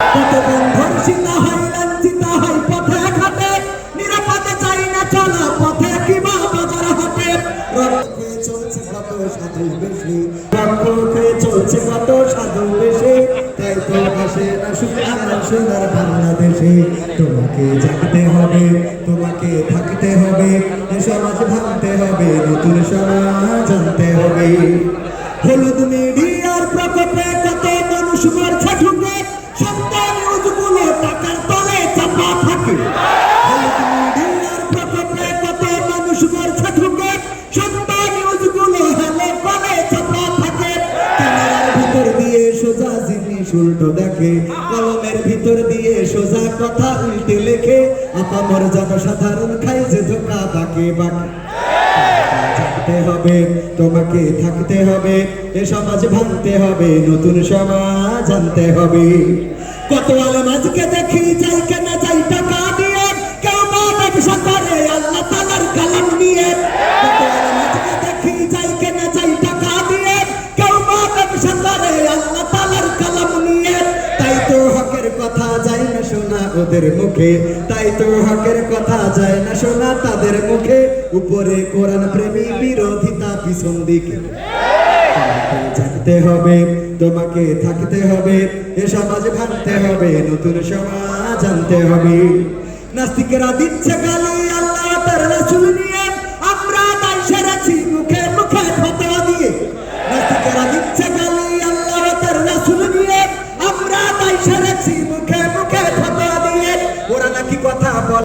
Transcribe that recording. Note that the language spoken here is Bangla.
কত বন্ধুর সীতা হয় লাঞ্ছিত হয় পথে ঘাটে, নিরাপদে চাই না চলা পথে কিবা বাজার হাটে। রক্ত খেয়ে চলছে কত সাধু বেশি, রক্ত খেয়ে চলছে কত সাধু বেশি, তাই তো আসে না শুধু আমার সোনার বাংলাদেশে। তোমাকে জাগতে হবে, তোমাকে থাকতে হবে, এ সমাজ ভাঙতে হবে, নতুন সমাজ আনতে হবে। হলুদ মিডিয়ার প্রকোপে কত মানুষ মরছে ঢুকে, সন্তান নিউজগুলো টাকার তলে চাপা থাকে। হলুদ মিডিয়ার প্রকোপে কত মানুষ মরছে ঢুকে, সন্তান নিউজগুলো হেলে কলে চাপা থাকে। ক্যামেরার ভিতর দিয়ে সোজা জিনিস উল্টো দেখে, কলমের ভিতর দিয়ে সোজা কথা উল্টে লেখে, আপামর জনসাধারণ খাই যে ধোকা বাঁকে বাঁকে। থাকতে হবে, তোমাকে থাকতে হবে, এ সমাজ ভাঙতে হবে, নতুন সমাজ আনতে হবে। কত আলেম আজকে দেখি যাই কেনা যাই টাকা দিয়ে, কেউ বা ব্যবসা করে আল্লাহ তাআলার কালাম নিয়ে। কত আলেম আজকে দেখি যাই কেনা যাই টাকা দিয়ে, কেউ বা ব্যবসা করে আল্লাহ তাআলার কালাম নিয়ে। তাই তো হকের কথা যায় না শোনা ওদের মুখে, তাই তো হকের কথা যায় না শোনা তাদের মুখে। উপরে কোরআন প্রেমী বিরোধিতা পিছন দিকে। তোমাকে জানতে হবে, তোমাকে থাকতে হবে, এ সমাজ ভাঙতে হবে, নতুন সমাজ আনতে হবে। নাস্তিকেরা দিচ্ছে গালি